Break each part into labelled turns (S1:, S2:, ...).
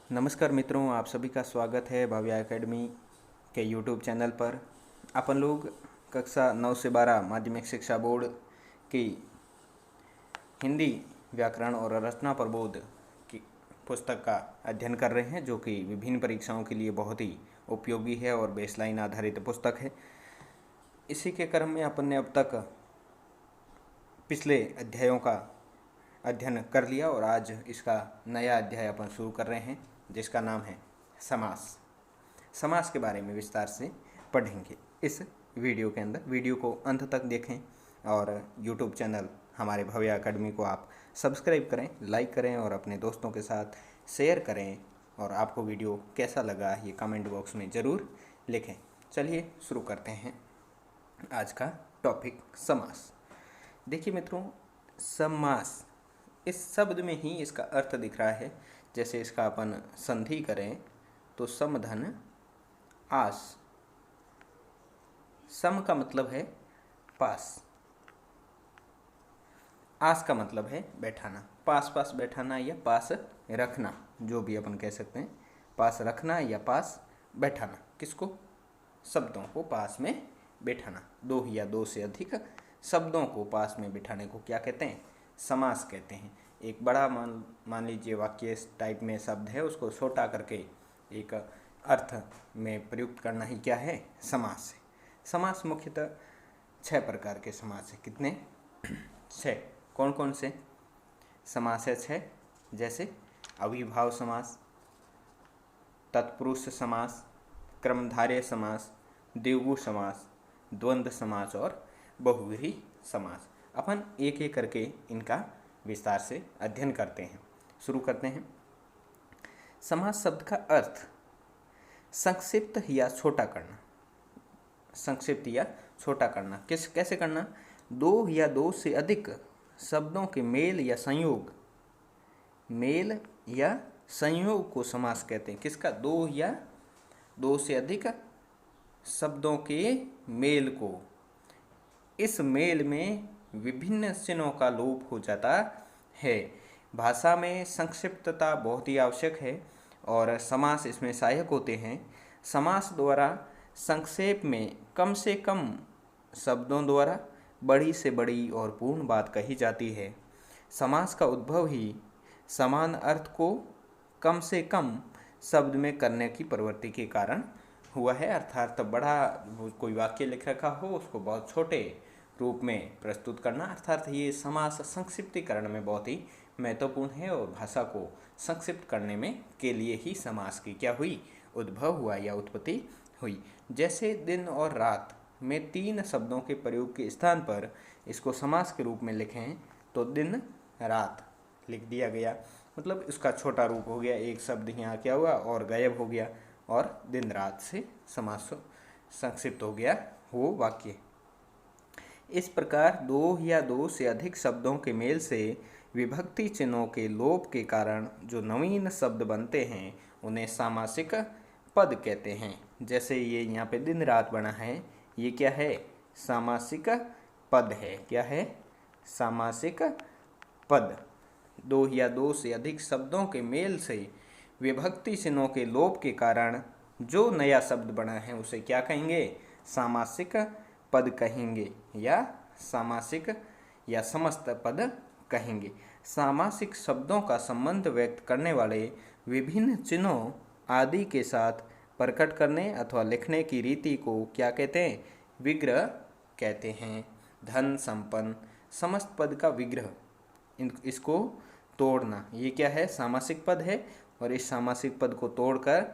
S1: नमस्कार मित्रों, आप सभी का स्वागत है भव्या एकेडमी के यूट्यूब चैनल पर। अपन लोग कक्षा 9 से 12 माध्यमिक शिक्षा बोर्ड की हिंदी व्याकरण और रचना प्रबोध की पुस्तक का अध्ययन कर रहे हैं, जो कि विभिन्न परीक्षाओं के लिए बहुत ही उपयोगी है और बेसलाइन आधारित पुस्तक है। इसी के क्रम में अपन ने अब तक पिछले अध्यायों का अध्ययन कर लिया और आज इसका नया अध्याय अपन शुरू कर रहे हैं, जिसका नाम है समास। समास के बारे में विस्तार से पढ़ेंगे इस वीडियो के अंदर। वीडियो को अंत तक देखें और यूट्यूब चैनल हमारे भव्या अकेडमी को आप सब्सक्राइब करें, लाइक करें और अपने दोस्तों के साथ शेयर करें। और आपको वीडियो कैसा लगा ये कमेंट बॉक्स में ज़रूर लिखें। चलिए शुरू करते हैं आज का टॉपिक, समास। देखिए मित्रों, समास इस शब्द में ही इसका अर्थ दिख रहा है। जैसे इसका अपन संधि करें तो समधन आस। सम का मतलब है पास, आस का मतलब है बैठाना, पास पास बैठाना या पास रखना, जो भी अपन कह सकते हैं। पास रखना या पास बैठाना, किसको? शब्दों को पास में बैठाना। दो या दो से अधिक शब्दों को पास में बिठाने को क्या कहते हैं? समास कहते हैं। एक बड़ा मान लीजिए वाक्य टाइप में शब्द है, उसको छोटा करके एक अर्थ में प्रयुक्त करना ही क्या है? समास है। समास मुख्यतः 6 प्रकार के समास है। कितने? 6। कौन कौन से समास है? 6। जैसे अविभाव समास, तत्पुरुष समास, क्रमधारय समास, द्विगु समास, द्वंद्व समास और बहुव्रीहि समास। अपन एक एक करके इनका विस्तार से अध्ययन करते हैं। शुरू करते हैं। समास शब्द का अर्थ संक्षिप्त या छोटा करना। संक्षिप्त या छोटा करना कैसे करना? दो या दो से अधिक शब्दों के मेल या संयोग, मेल या संयोग को समास कहते हैं। किसका? दो या दो से अधिक शब्दों के मेल को। इस मेल में विभिन्न चिन्हों का लोप हो जाता है। भाषा में संक्षिप्तता बहुत ही आवश्यक है और समास इसमें सहायक होते हैं। समास द्वारा संक्षेप में कम से कम शब्दों द्वारा बड़ी से बड़ी और पूर्ण बात कही जाती है। समास का उद्भव ही समान अर्थ को कम से कम शब्द में करने की प्रवृत्ति के कारण हुआ है। अर्थात बड़ा कोई वाक्य लिख रखा हो, उसको बहुत छोटे रूप में प्रस्तुत करना, अर्थात ये समास संक्षिप्तीकरण में बहुत ही महत्वपूर्ण है और भाषा को संक्षिप्त करने में के लिए ही समास की क्या हुई? उद्भव हुआ या उत्पत्ति हुई। जैसे दिन और रात में 3 शब्दों के प्रयोग के स्थान पर इसको समास के रूप में लिखें तो दिन रात लिख दिया गया, मतलब इसका छोटा रूप हो गया। एक शब्द यहाँ क्या हुआ और गायब हो गया और दिन रात से समास संक्षिप्त हो गया वो वाक्य। इस प्रकार दो या दो से अधिक शब्दों के मेल से विभक्ति चिन्हों के लोप के कारण जो नवीन शब्द बनते हैं उन्हें सामासिक पद कहते हैं। जैसे ये यहाँ पे दिन रात बना है, ये क्या है? सामासिक पद है। क्या है? सामासिक पद। दो या दो से अधिक शब्दों के मेल से विभक्ति चिन्हों के लोप के कारण जो नया शब्द बना है उसे क्या कहेंगे? सामासिक पद कहेंगे या सामासिक या समस्त पद कहेंगे। सामासिक शब्दों का संबंध व्यक्त करने वाले विभिन्न चिन्हों आदि के साथ प्रकट करने अथवा लिखने की रीति को क्या कहते हैं? विग्रह कहते हैं। धन, संपन्न, समस्त पद का विग्रह, इसको तोड़ना, ये क्या है? सामासिक पद है और इस सामासिक पद को तोड़कर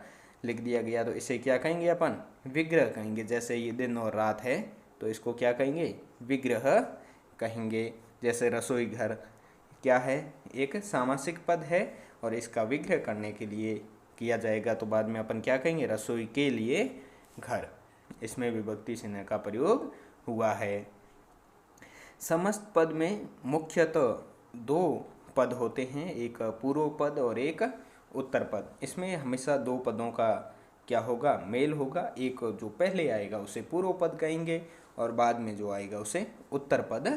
S1: लिख दिया गया तो इसे क्या कहेंगे? अपन विग्रह कहेंगे। जैसे ये दिन और रात है तो इसको क्या कहेंगे? विग्रह कहेंगे। जैसे रसोई घर क्या है? एक सामासिक पद है और इसका विग्रह करने के लिए किया जाएगा तो बाद में अपन क्या कहेंगे? रसोई के लिए घर। इसमें विभक्ति चिन्ह का प्रयोग हुआ है। समस्त पद में मुख्यतः 2 पद होते हैं, एक पूर्व पद और एक उत्तर पद। इसमें हमेशा 2 पदों का क्या होगा? मेल होगा। एक जो पहले आएगा उसे पूर्व पद कहेंगे और बाद में जो आएगा उसे उत्तर पद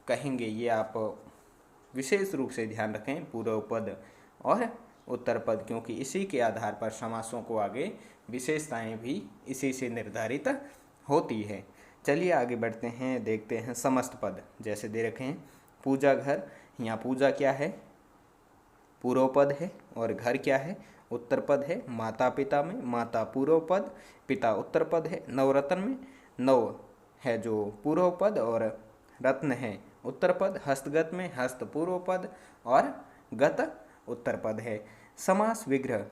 S1: कहेंगे। ये आप विशेष रूप से ध्यान रखें, पूर्व पद और उत्तर पद, क्योंकि इसी के आधार पर समासों को आगे विशेषताएं भी इसी से निर्धारित होती है। चलिए आगे बढ़ते हैं, देखते हैं समस्त पद। जैसे दे रखे हैं पूजा घर, यहाँ पूजा क्या है? पूर्व पद है, और घर क्या है? उत्तर पद है। माता पिता में माता पूर्व पद, पिता उत्तर पद है। नवरत्न में नव है जो पूर्व पद और रत्न है उत्तर पद। हस्तगत में हस्त पूर्व पद और गत उत्तर पद है। समास विग्रह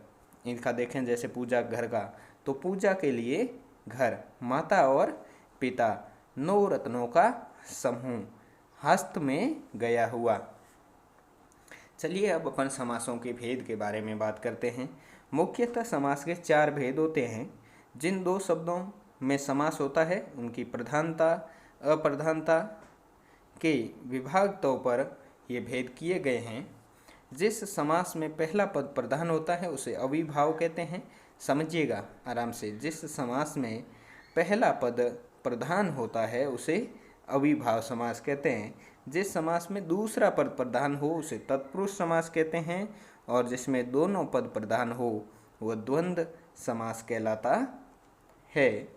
S1: इनका देखें, जैसे पूजा घर का, तो पूजा के लिए घर, माता और पिता, नौ रत्नों का समूह, हस्त में गया हुआ। चलिए अब अपन समासों के भेद के बारे में बात करते हैं। मुख्यतः समास के 4 भेद होते हैं। जिन 2 शब्दों में समास होता है उनकी प्रधानता अप्रधानता के विभागतों पर ये भेद किए गए हैं। जिस समास में पहला पद प्रधान होता है उसे अविभाव कहते हैं। समझिएगा आराम से, जिस समास में पहला पद प्रधान होता है उसे अविभाव समास कहते हैं। जिस समास में दूसरा पद प्रधान हो उसे तत्पुरुष समास कहते हैं, और जिसमें दोनों पद प्रधान हो वह द्वंद्व समास कहलाता है,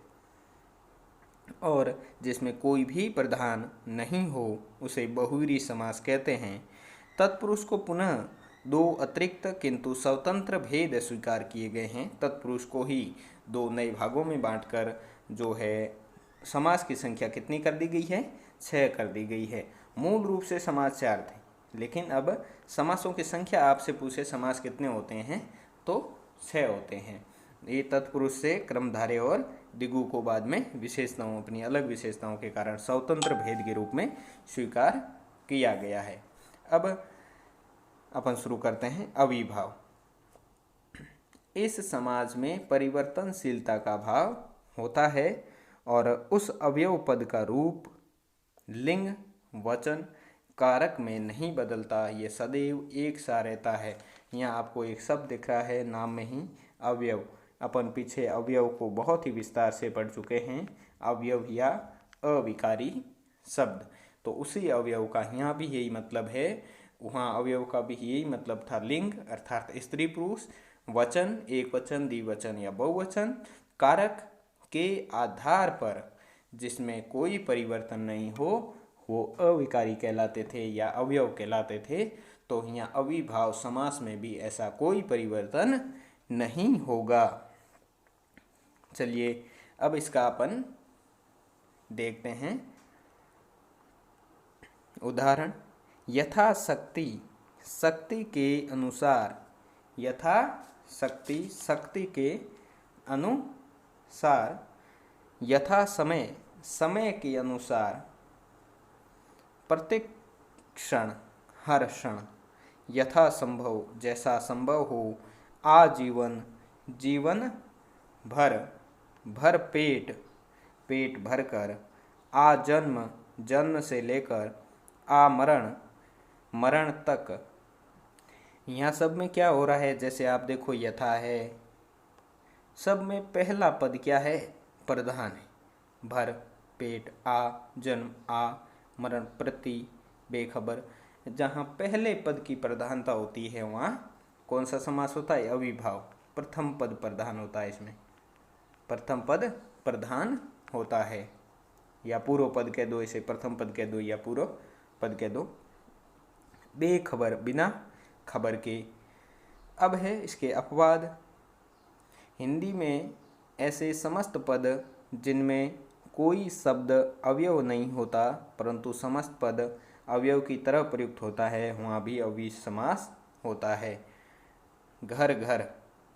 S1: और जिसमें कोई भी प्रधान नहीं हो उसे बहुव्रीहि समास कहते हैं। तत्पुरुष को पुनः 2 अतिरिक्त किंतु स्वतंत्र भेद स्वीकार किए गए हैं। तत्पुरुष को ही 2 नए भागों में बांटकर जो है समास की संख्या कितनी कर दी गई है? 6 कर दी गई है। मूल रूप से समास 4 थे, लेकिन अब समासों की संख्या आपसे पूछे समास कितने होते हैं तो 6 होते हैं। ये तत्पुरुष से क्रमधारय और दिगु को बाद में विशेषताओं, अपनी अलग विशेषताओं के कारण स्वतंत्र भेद के रूप में स्वीकार किया गया है। अब अपन शुरू करते हैं अविभाव। इस समाज में परिवर्तनशीलता का भाव होता है और उस अवयव पद का रूप लिंग वचन कारक में नहीं बदलता, ये सदैव एक सा रहता है। यहाँ आपको एक शब्द दिख रहा है नाम में ही, अवयव। अपन पीछे अवयव को बहुत ही विस्तार से पढ़ चुके हैं, अवयव या अविकारी शब्द। तो उसी अवयव का यहाँ भी यही मतलब है, वहाँ अवयव का भी यही मतलब था। लिंग अर्थात स्त्री पुरुष, वचन एक वचन द्विवचन या बहुवचन, कारक के आधार पर जिसमें कोई परिवर्तन नहीं हो वो अविकारी कहलाते थे या अवयव कहलाते थे। तो यहाँ अविभाव समास में भी ऐसा कोई परिवर्तन नहीं होगा। चलिए अब इसका अपन देखते हैं उदाहरण। यथाशक्ति, शक्ति के अनुसार, यथा शक्ति शक्ति के अनुसार, यथा समय समय के अनुसार, प्रत्येक क्षण हर क्षण, यथा संभव जैसा संभव हो, आजीवन जीवन भर, भर पेट पेट भरकर, आजन्म जन्म से लेकर, आमरण मरण तक। यहाँ सब में क्या हो रहा है, जैसे आप देखो यथा है, सब में पहला पद क्या है? प्रधान है। भर पेट, आ जन्म, आ मरण, प्रति बेखबर। जहाँ पहले पद की प्रधानता होती है वहाँ कौन सा समास होता है? अविभाव। प्रथम पद प्रधान होता है, इसमें प्रथम पद प्रधान होता है, या पूर्व पद कह दो इसे, प्रथम पद कह दो या पूर्व पद कह दो। बेखबर बिना खबर के। अब है इसके अपवाद। हिंदी में ऐसे समस्त पद जिनमें कोई शब्द अवयव नहीं होता परंतु समस्त पद अवयव की तरह प्रयुक्त होता है, वहाँ भी अव्ययी समास होता है। घर घर,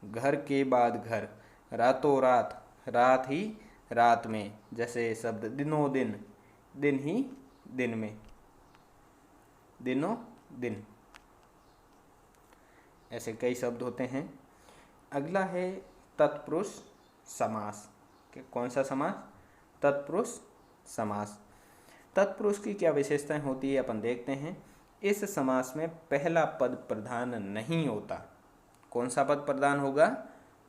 S1: घर के बाद घर, रातों रात, रात ही रात में, जैसे शब्द दिनों दिन, दिन ही दिन में, दिनों दिन, ऐसे कई शब्द होते हैं। अगला है तत्पुरुष समास। कौन सा समास? तत्पुरुष समास। तत्पुरुष की क्या विशेषताएं होती है अपन देखते हैं। इस समास में पहला पद प्रधान नहीं होता। कौन सा पद प्रधान होगा?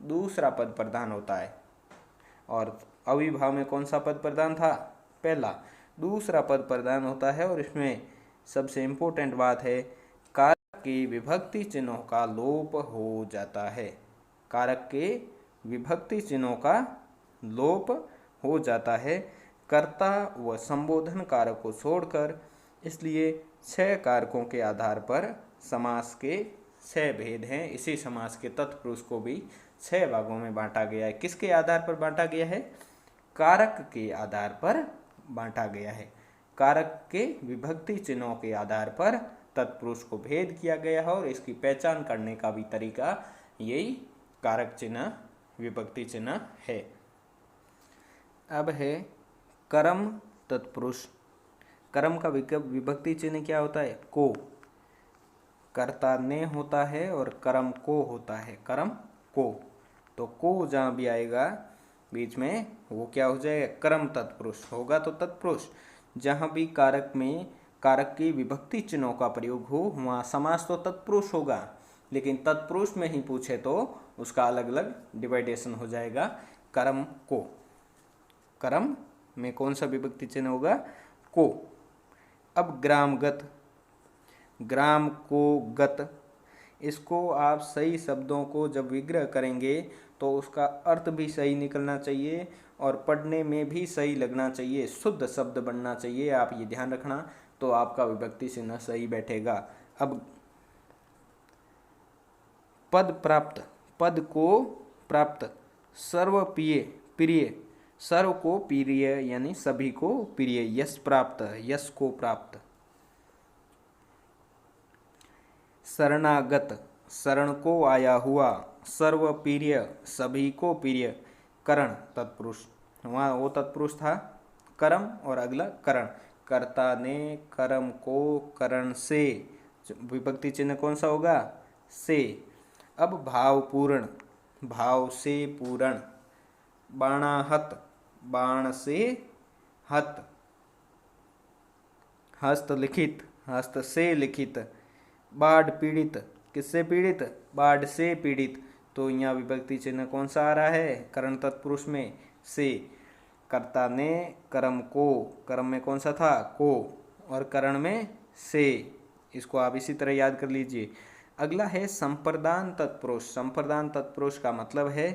S1: दूसरा पद प्रधान होता है। और अविभाव में कौन सा पद प्रधान था? पहला। दूसरा पद प्रधान होता है और इसमें सबसे इम्पोर्टेंट बात है कारक के विभक्ति चिन्हों का लोप हो जाता है। कारक के विभक्ति चिन्हों का लोप हो जाता है कर्ता व संबोधन कारक को छोड़कर। इसलिए 6 कारकों के आधार पर समास के 6 भेद हैं। इसी समास के तत्पुरुष को भी 6 भागों में बांटा गया है। किसके आधार पर बांटा गया है? कारक के आधार पर बांटा गया है। कारक के विभक्ति चिन्हों के आधार पर तत्पुरुष को भेद किया गया है और इसकी पहचान करने का भी तरीका यही कारक चिन्ह विभक्ति चिन्ह है। अब है कर्म तत्पुरुष। कर्म का विभक्ति चिन्ह क्या होता है? को। कर्ता ने होता है और कर्म को होता है। कर्म को, तो को जहाँ भी आएगा बीच में वो क्या हो जाएगा? कर्म तत्पुरुष होगा। तो तत्पुरुष जहाँ भी कारक में कारक की विभक्ति चिन्हों का प्रयोग हो वहाँ समास तो तत्पुरुष होगा, लेकिन तत्पुरुष में ही पूछे तो उसका अलग अलग डिवाइडेशन हो जाएगा। कर्म को, कर्म में कौन सा विभक्ति चिन्ह होगा? को। अब ग्रामगत, ग्राम को गत, इसको आप सही शब्दों को जब विग्रह करेंगे तो उसका अर्थ भी सही निकलना चाहिए और पढ़ने में भी सही लगना चाहिए, शुद्ध शब्द बनना चाहिए। आप ये ध्यान रखना, तो आपका विभक्ति चिन्ह सही बैठेगा। अब पद प्राप्त, पद को प्राप्त, सर्वप्रिय, प्रिय, सर्व को प्रिय यानी सभी को प्रिय, यश प्राप्त, यश को प्राप्त। शरणागत, शरण को आया हुआ, सर्वप्रिय, सभी को प्रिय। करण तत्पुरुष, वहाँ वो तत्पुरुष था कर्म और अगला करण। कर्ता ने कर्म को करण से, विभक्ति चिन्ह कौन सा होगा? से। अब भावपूर्ण, भाव से पूर्ण। बाणाहत, बाण से हत। हस्तलिखित, हस्त से लिखित। बाढ़ पीड़ित, किससे पीड़ित? बाढ़ से पीड़ित। तो यहाँ विभक्ति चिन्ह कौन सा आ रहा है? करण तत्पुरुष में से। कर्ता ने कर्म को, कर्म में कौन सा था? को, और करण में से। इसको आप इसी तरह याद कर लीजिए। अगला है संप्रदान तत्पुरुष। संप्रदान तत्पुरुष का मतलब है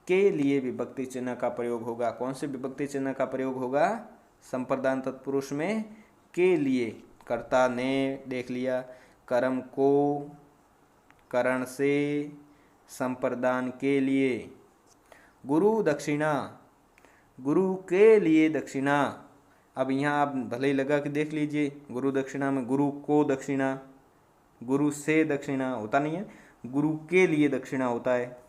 S1: के लिए विभक्ति चिन्ह का प्रयोग होगा। कौन से विभक्ति चिन्ह का प्रयोग होगा? संप्रदान तत्पुरुष में के लिए। कर्ता ने देख लिया, कर्म को, करण से, संप्रदान के लिए। गुरु दक्षिणा, गुरु के लिए दक्षिणा। अब यहाँ आप भले ही लगा के देख लीजिए, गुरु दक्षिणा में गुरु को दक्षिणा, गुरु से दक्षिणा होता नहीं है, गुरु के लिए दक्षिणा होता है।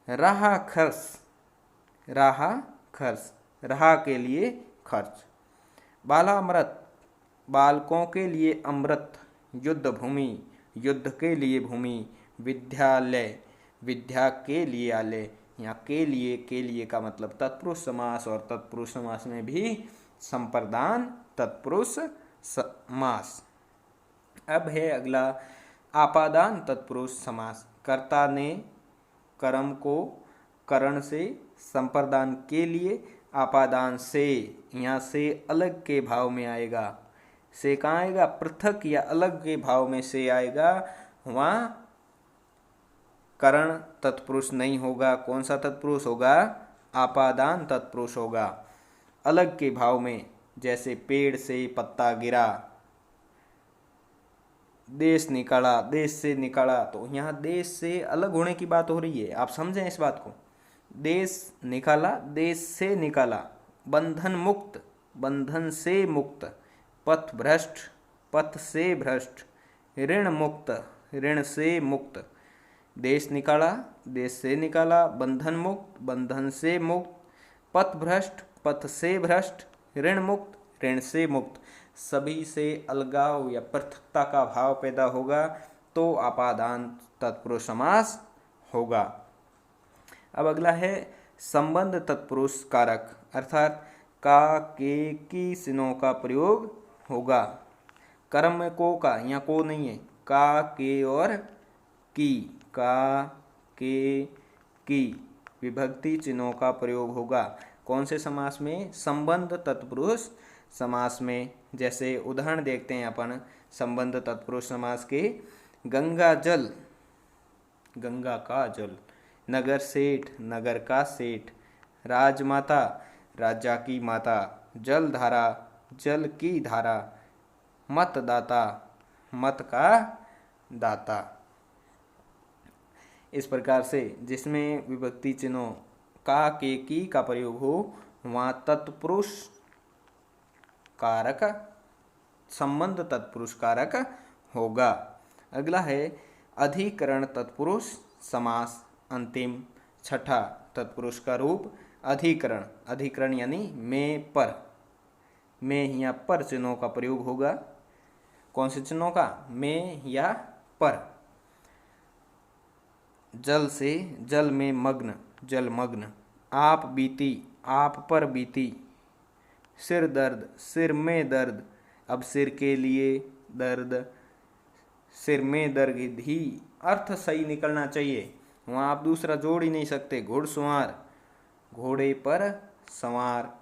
S1: राह खर्च, राह खर्च, राह के लिए खर्च। बालामृत, बालकों के लिए अमृत। युद्ध भूमि, युद्ध के लिए भूमि। विद्यालय, विद्या के लिए आलय। यहाँ के लिए का मतलब तत्पुरुष समास, और तत्पुरुष समास में भी संप्रदान तत्पुरुष समास। अब है अगला आपादान तत्पुरुष समास। कर्ता ने कर्म को करण से, संप्रदान के लिए, आपादान से। यहाँ से अलग के भाव में आएगा। से कहाँ आएगा? पृथक या अलग के भाव में से आएगा। वहाँ करण तत्पुरुष नहीं होगा। कौन सा तत्पुरुष होगा? आपादान तत्पुरुष होगा, अलग के भाव में। जैसे पेड़ से पत्ता गिरा, देश निकाला, देश से निकाला। तो यहाँ देश से अलग होने की बात हो रही है, आप समझें इस बात को। देश निकाला, देश से निकाला। बंधन मुक्त, बंधन से मुक्त। पथ भ्रष्ट, पथ से भ्रष्ट। ऋण मुक्त, ऋण से मुक्त। देश निकाला, देश से निकाला। बंधन मुक्त, बंधन से मुक्त। पथ भ्रष्ट, पथ से भ्रष्ट। ऋण मुक्त, ऋण से मुक्त। सभी से अलगाव या पृथकता का भाव पैदा होगा तो आपादान तत्पुरुष समास होगा। अब अगला है संबंध तत्पुरुष कारक, अर्थात का, के, की चिन्हों का प्रयोग होगा। कर्म में को का, यहाँ को नहीं है। का, के और की, का, के, की विभक्ति चिन्हों का प्रयोग होगा। कौन से समास में? संबंध तत्पुरुष समास में। जैसे उदाहरण देखते हैं अपन, संबंध तत्पुरुष समास के गंगा जल, गंगा का जल, नगर सेठ, नगर का सेठ, राजमाता, राजा की माता, जल धारा, जल की धारा, मतदाता, मत का दाता। इस प्रकार से जिसमें विभक्ति चिन्हों का, के, की का प्रयोग हो वहाँ तत्पुरुष कारक, संबंध तत्पुरुष कारक होगा। अगला है अधिकरण तत्पुरुष समास, अंतिम छठा तत्पुरुष का रूप अधिकरण। अधिकरण यानी में, पर, में या पर चिन्हों का प्रयोग होगा। कौन से चिन्हों का? में या पर। जल से, जल में मग्न, जलमग्न। आप बीती, आप पर बीती। सिर दर्द, सिर में दर्द। अब सिर के लिए दर्द, सिर में दर्द ही अर्थ सही निकलना चाहिए, वहाँ आप दूसरा जोड़ ही नहीं सकते। घुड़सवार, घोड़े पर सवार।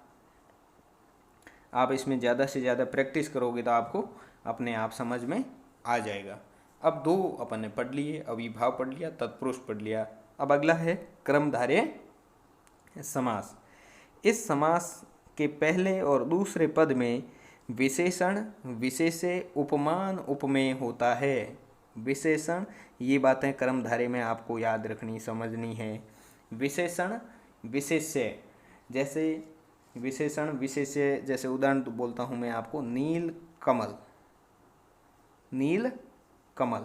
S1: आप इसमें ज़्यादा से ज़्यादा प्रैक्टिस करोगे तो आपको अपने आप समझ में आ जाएगा। अब दो अपन ने पढ़ लिए, अविभाव पढ़ लिया, तत्पुरुष पढ़ लिया। अब अगला है क्रमधारय समास। इस समास के पहले और दूसरे पद में विशेषण, विशेष्य, उपमान, उपमेय होता है। विशेषण, ये बातें क्रमधारय में आपको याद रखनी, समझनी है। विशेषण, विशेष्य, जैसे विशेषण विशेष्य, जैसे उदाहरण तो बोलता हूँ मैं आपको, नील कमल, नील कमल,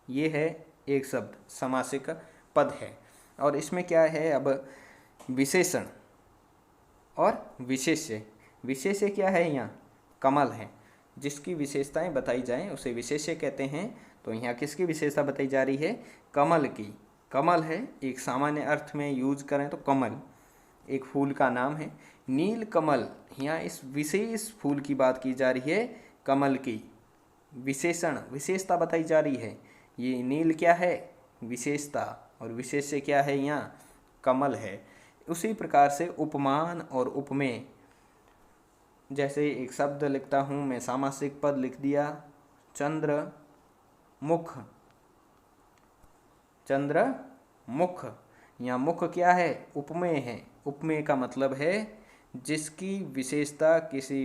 S1: ये है एक शब्द, समासिक पद है। और इसमें क्या है, अब विशेषण और विशेष्य। विशेष्य क्या है? यहाँ कमल है, जिसकी विशेषताएं बताई जाएं उसे विशेष्य कहते हैं। तो यहाँ किसकी विशेषता बताई जा रही है? कमल की। कमल है, एक सामान्य अर्थ में यूज करें तो कमल एक फूल का नाम है। नील कमल, यहाँ इस विशेष फूल की बात की जा रही है, कमल की। विशेषण, विशेषता बताई जा रही है। ये नील क्या है? विशेषता, और विशेष्य क्या है? यहाँ कमल है। उसी प्रकार से उपमान और उपमेय, जैसे एक शब्द लिखता हूँ मैं, सामासिक पद लिख दिया, चंद्र मुख, चंद्र मुख। यहाँ मुख क्या है? उपमेय है। उपमेय का मतलब है जिसकी विशेषता किसी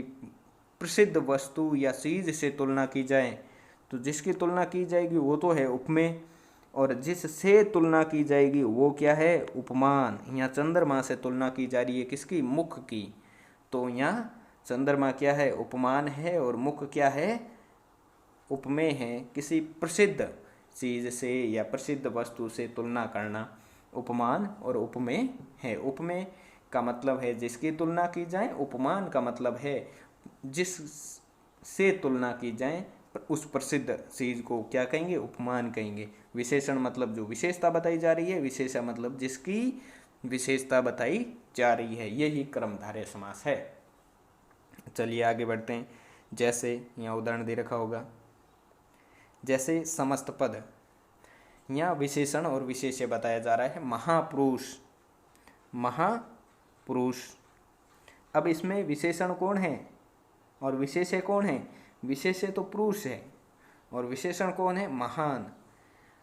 S1: प्रसिद्ध वस्तु या चीज से तुलना की जाए, तो जिसकी तुलना की जाएगी वो तो है उपमेय, और जिससे तुलना की जाएगी वो क्या है? उपमान। यहाँ चंद्रमा से तुलना की जा रही है, किसकी? मुख की। तो यहाँ चंद्रमा क्या है? उपमान है, और मुख क्या है? उपमेय है। किसी प्रसिद्ध चीज से या प्रसिद्ध वस्तु से तुलना करना उपमान और उपमेय है। उपमेय का मतलब है जिसकी तुलना की जाए, उपमान का मतलब है जिस से तुलना की जाए उस प्रसिद्ध चीज को क्या कहेंगे? उपमान कहेंगे। विशेषण मतलब जो विशेषता बताई जा रही है, विशेषण मतलब जिसकी विशेषता बताई जा रही है। यही क्रमधारय समास है। चलिए आगे बढ़ते हैं। जैसे यहाँ उदाहरण दे रखा होगा, जैसे समस्त पद, यहाँ विशेषण और विशेष्य बताया जा रहा है। महापुरुष, महापुरुष। अब इसमें विशेषण कौन है और विशेष्य कौन है? विशेष्य तो पुरुष है, और विशेषण कौन है? महान।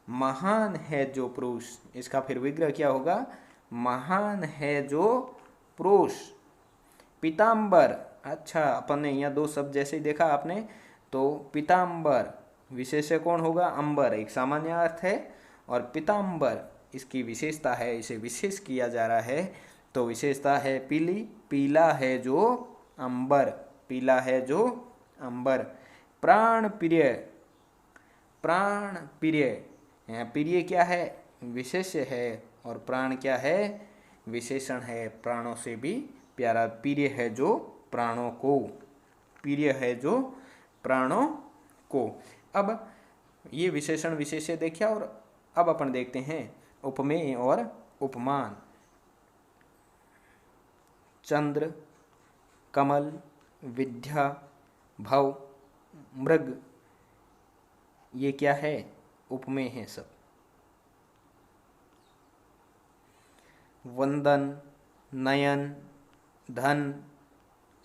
S1: महान है जो पुरुष, इसका फिर विग्रह क्या होगा? महान है जो पुरुष। पीताम्बर, अच्छा अपन ने यहाँ दो शब्द जैसे ही देखा आपने, तो पीताम्बर विशेष्य कौन होगा? अंबर, एक सामान्य अर्थ है, और पीताम्बर इसकी विशेषता है, इसे विशेष किया जा रहा है। तो विशेषता है पीली, पीला है जो अंबर, पीला है जो अंबर। प्राण प्रिय, प्राण प्रिय, यहाँ प्रिय क्या है? विशेष्य है, और प्राण क्या है? विशेषण है। प्राणों से भी प्यारा, प्रिय है जो प्राणों को, प्रिय है जो प्राणों को। अब ये विशेषण विशेष्य देखिए, और अब अपन देखते हैं उपमेय और उपमान। चंद्र, कमल, विद्या, भव, मृग, ये क्या है? उपमेय है सब। वंदन, नयन, धन,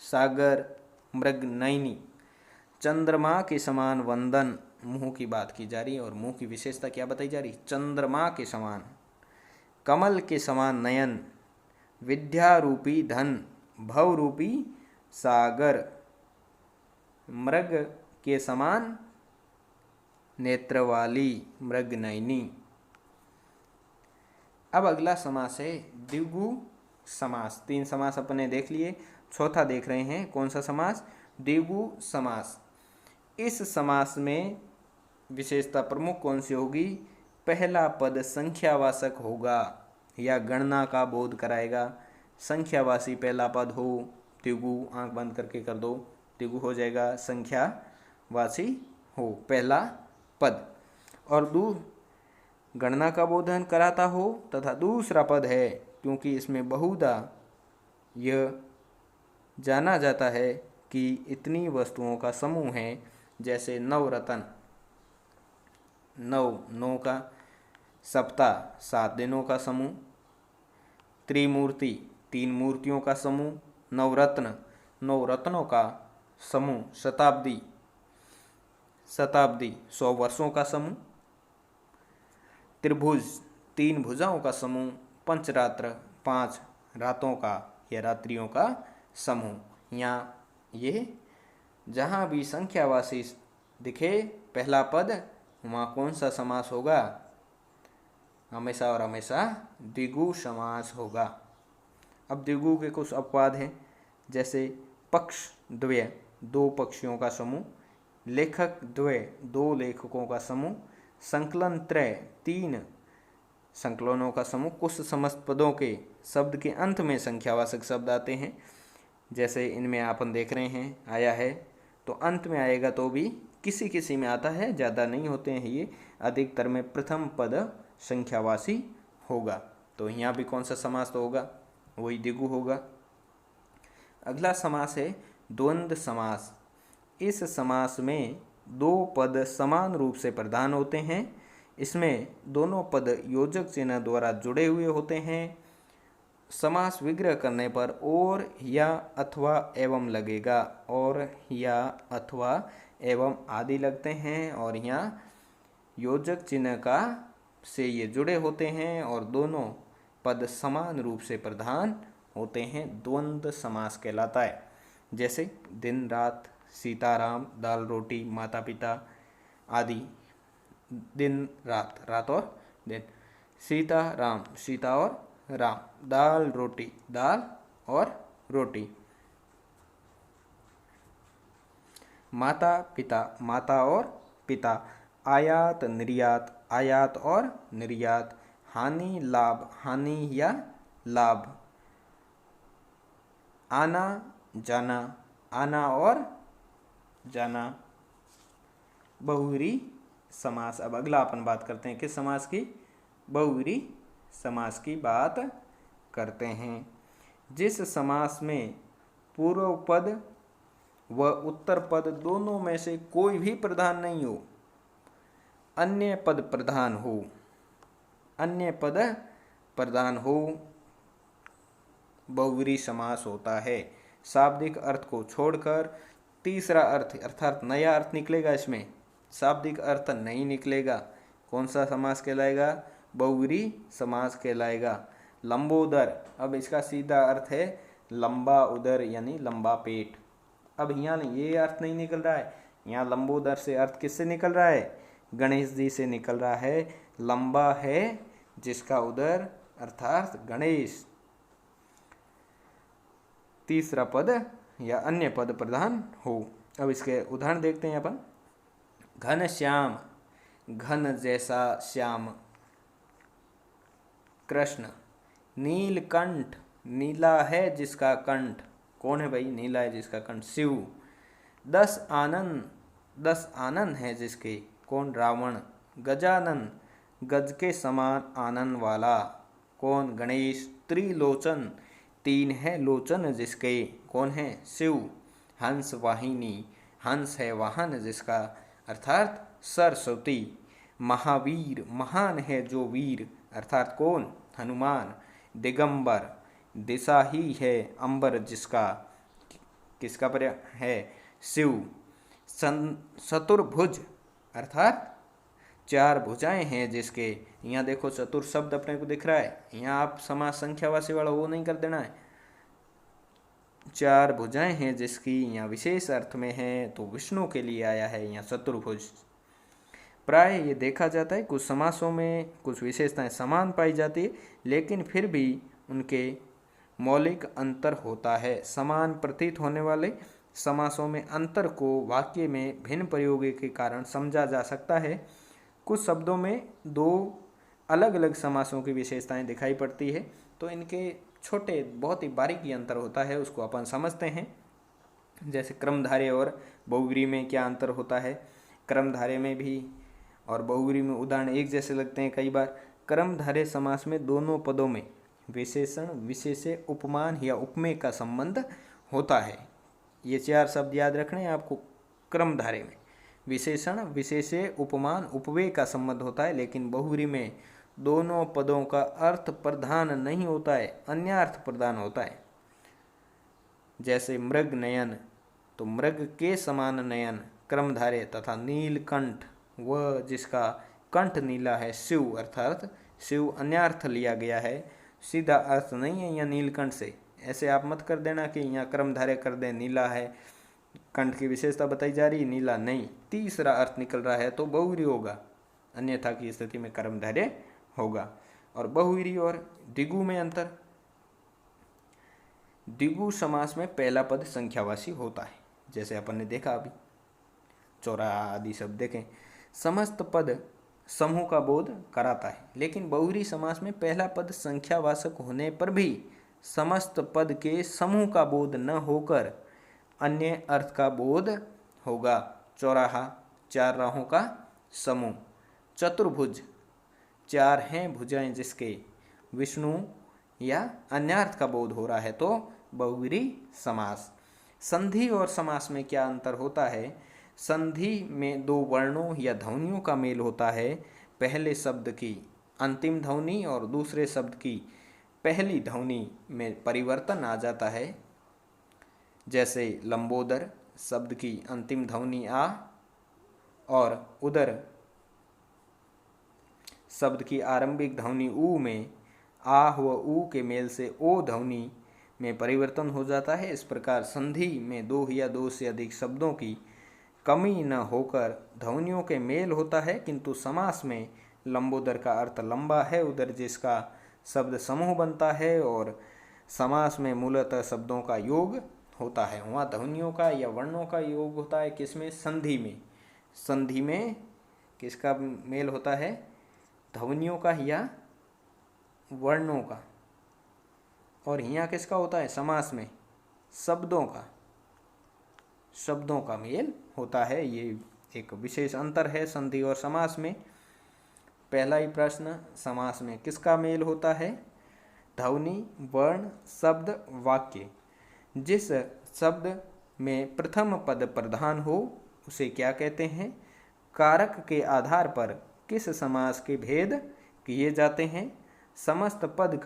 S1: सागर, मृग नयनी। चंद्रमा के समान वंदन, मुंह की बात की जा रही है और मुंह की विशेषता क्या बताई जा रही है, चंद्रमा के समान। कमल के समान नयन, विद्या रूपी धन, भव रूपी सागर, मृग के समान नेत्र वाली, मृगनयनी। अब अगला समास है द्विगु समास। 3 समास अपने देख लिए, चौथा देख रहे हैं कौन सा समास, द्विगु समास। इस समास में विशेषता प्रमुख कौन सी होगी, पहला पद संख्यावाचक होगा या गणना का बोध कराएगा। संख्यावाची पहला पद हो, द्विगु, आंख बंद करके कर दो, द्विगु हो जाएगा, संख्यावाची हो पहला पद, और गणना का बोधन कराता हो, तथा दूसरा पद है क्योंकि इसमें बहुधा यह जाना जाता है कि इतनी वस्तुओं का समूह है, जैसे नवरत्न, नौ का, सप्ताह 7 दिनों का समूह, त्रिमूर्ति 3 मूर्तियों का समूह, नवरत्न 9 रत्नों का समूह, शताब्दी 100 वर्षों का समूह, त्रिभुज 3 भुजाओं का समूह, पंचरात्र 5 रातों का या रात्रियों का समूह। यहाँ ये जहाँ भी संख्यावाची दिखे पहला पद, वहाँ कौन सा समास होगा, हमेशा और हमेशा द्विगु समास होगा। अब द्विगु के कुछ अपवाद हैं, जैसे पक्ष द्वय 2 पक्षियों का समूह, लेखक द्वय 2 लेखकों का समूह, संकलन त्रय 3 संकलनों का समूह। कुछ समस्त पदों के शब्द के अंत में संख्यावाचक शब्द आते हैं, जैसे इनमें अपन देख रहे हैं आया है, तो अंत में आएगा तो भी किसी किसी में आता है, ज़्यादा नहीं होते हैं ये, अधिकतर में प्रथम पद संख्यावाची होगा। तो यहाँ भी कौन सा समास तो होगा, वही द्विगु होगा। अगला समास है द्वंद्व समास। इस समास में 2 पद समान रूप से प्रधान होते हैं। इसमें दोनों पद योजक चिन्ह द्वारा जुड़े हुए होते हैं। समास विग्रह करने पर और या अथवा एवं लगेगा, और या अथवा एवं आदि लगते हैं, और यहाँ योजक चिन्ह का से ये जुड़े होते हैं और दोनों पद समान रूप से प्रधान होते हैं, द्वंद्व समास कहलाता है। जैसे दिन रात, सीताराम, दाल रोटी, माता पिता आदि, दिन रात, रात और दिन, सीता राम, सीता और राम, दाल रोटी, दाल और रोटी, माता पिता, माता और पिता, आयात निर्यात, आयात और निर्यात, हानि लाभ, हानि या लाभ, आना जाना, आना और जाना, बहुव्रीहि समास। अब अगला अपन बात करते हैं किस समास की, बहुव्रीहि समास की बात करते हैं। जिस समास में पूर्व पद व उत्तर पद दोनों में से कोई भी प्रधान नहीं हो, अन्य पद प्रधान हो, अन्य पद प्रधान हो, बहुव्रीहि समास होता है। शाब्दिक अर्थ को छोड़कर तीसरा अर्थ अर्थात नया अर्थ निकलेगा, इसमें शाब्दिक अर्थ नहीं निकलेगा। कौन सा समास कहलाएगा, बहुव्रीहि समास कहलाएगा। लंबोदर, अब इसका सीधा अर्थ है लंबा उदर यानी लंबा पेट। अब यहाँ ये अर्थ नहीं निकल रहा है, यहाँ लंबोदर से अर्थ किससे निकल रहा है, गणेश जी से निकल रहा है। लंबा है जिसका उदर अर्थात गणेश। तीसरा पद या अन्य पद प्रधान हो। अब इसके उदाहरण देखते हैं अपन। घन श्याम, घन जैसा श्याम कृष्ण। नीलकंठ, नीला है जिसका कंठ, कौन है भाई, नीला है जिसका कंठ, शिव। 10 आनन, 10 आनन है जिसके, कौन, रावण। गजानन, गज के समान आनन वाला, कौन, गणेश। त्रिलोचन, 3 है लोचन जिसके, कौन है, शिव। हंस वाहिनी, हंस है वाहन जिसका, अर्थात सरस्वती। महावीर, महान है जो वीर, अर्थात कौन, हनुमान। दिगंबर, दिशा ही है अंबर जिसका, किसका पर्याय है, शिव। चतुर्भुज अर्थात चार भुजाएं हैं जिसके, यहाँ देखो चतुर शब्द अपने को दिख रहा है, यहाँ आप समास संख्यावाची वाला वो नहीं कर देना है। चार भुजाएं हैं जिसकी यहाँ विशेष अर्थ में है, तो विष्णु के लिए आया है यहाँ चतुर्भुज। प्राय ये देखा जाता है कुछ समासों में कुछ विशेषताएं समान पाई जाती है, लेकिन फिर भी उनके मौलिक अंतर होता है। समान प्रतीत होने वाले समासों में अंतर को वाक्य में भिन्न प्रयोगों के कारण समझा जा सकता है। कुछ शब्दों में दो अलग अलग समासों की विशेषताएं दिखाई पड़ती है, तो इनके छोटे बहुत ही बारीकी अंतर होता है, उसको अपन समझते हैं। जैसे क्रमधारय और बहुव्रीहि में क्या अंतर होता है। क्रमधारय में भी और बहुव्रीहि में उदाहरण एक जैसे लगते हैं कई बार। क्रमधारय समास में दोनों पदों में विशेषण विशेष्य उपमान या उपमेय का संबंध होता है। ये चार शब्द याद रखने हैं आपको। क्रमधारय में विशेषण विशेष्य उपमान उपमेय का संबंध होता है, लेकिन बहुव्रीहि में दोनों पदों का अर्थ प्रधान नहीं होता है, अन्यार्थ प्रधान होता है। जैसे मृग नयन, तो मृग के समान नयन क्रमधारय, तथा नीलकंठ वह जिसका कंठ नीला है, शिव अर्थात शिव अन्यार्थ लिया गया है, सीधा अर्थ नहीं है यहाँ नीलकंठ से। ऐसे आप मत कर देना कि यहाँ क्रमधारय कर दें, नीला है, कंठ की विशेषता बताई जा रही, नीला नहीं, तीसरा अर्थ निकल रहा है तो बहुव्रीहि होगा, अन्यथा की स्थिति में क्रमधारय होगा। और बहुव्रीहि और द्विगु में अंतर। द्विगु समास में पहला पद संख्यावाची होता है, जैसे अपन ने देखा अभी चौराहा आदि शब्द देखें। समस्त पद समूह का बोध कराता है, लेकिन बहुव्रीहि समास में पहला पद संख्यावाचक होने पर भी समस्त पद के समूह का बोध न होकर अन्य अर्थ का बोध होगा। चौराहा चार राहों का समूह। चतुर्भुज चार हैं भुजाएं जिसके, विष्णु या अन्यार्थ का बोध हो रहा है तो बहुव्रीहि समास। संधि और समास में क्या अंतर होता है। संधि में दो वर्णों या ध्वनियों का मेल होता है। पहले शब्द की अंतिम ध्वनि और दूसरे शब्द की पहली ध्वनि में परिवर्तन आ जाता है। जैसे लंबोदर शब्द की अंतिम ध्वनि आ और उदर शब्द की आरंभिक ध्वनि ऊ में आ व ऊ के मेल से ओ ध्वनि में परिवर्तन हो जाता है। इस प्रकार संधि में दो या दो से अधिक शब्दों की कमी न होकर ध्वनियों के मेल होता है, किंतु समास में लंबोदर का अर्थ लंबा है, उदर जिसका शब्द समूह बनता है, और समास में मूलतः शब्दों का योग होता है। वहाँ ध्वनियों का या वर्णों का योग होता है किसमें, संधि में। संधि में किसका मेल होता है, ध्वनियों का या वर्णों का। और यहाँ किसका होता है, समास में शब्दों का मेल होता है। ये एक विशेष अंतर है संधि और समास में। पहला ही प्रश्न, समास में किसका मेल होता है, ध्वनि वर्ण शब्द वाक्य। जिस शब्द में प्रथम पद प्रधान हो उसे क्या कहते हैं। कारक के आधार पर किस समास के भेद किए जाते हैं। समस्त पद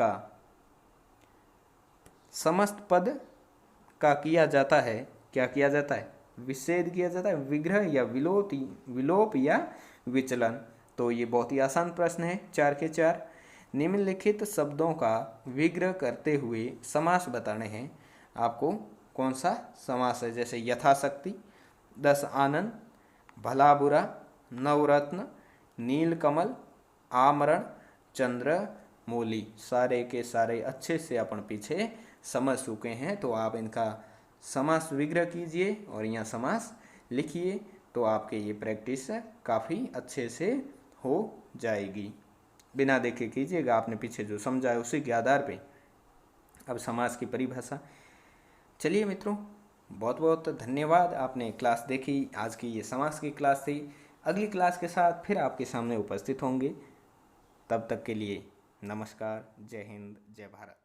S1: का किया जाता है, क्या किया जाता है, विच्छेद किया जाता है, विग्रह या विलोप या विचलन। तो ये बहुत ही आसान प्रश्न है, 4 के 4। निम्नलिखित शब्दों का विग्रह करते हुए समास बताने हैं। आपको कौन सा समास है, जैसे यथाशक्ति, 10 आनंद, भला बुरा, नवरत्न, नीलकमल, आमरण, चंद्र मौली। सारे के सारे अच्छे से अपन पीछे समझ चुके हैं, तो आप इनका समास विग्रह कीजिए और यहाँ समास लिखिए, तो आपके ये प्रैक्टिस काफ़ी अच्छे से हो जाएगी। बिना देखे कीजिएगा, आपने पीछे जो समझा है उसी के आधार पे अब समास की परिभाषा। चलिए मित्रों, बहुत बहुत धन्यवाद, आपने क्लास देखी। आज की ये समास की क्लास थी। अगली क्लास के साथ फिर आपके सामने उपस्थित होंगे। तब तक के लिए नमस्कार, जय हिंद, जय भारत।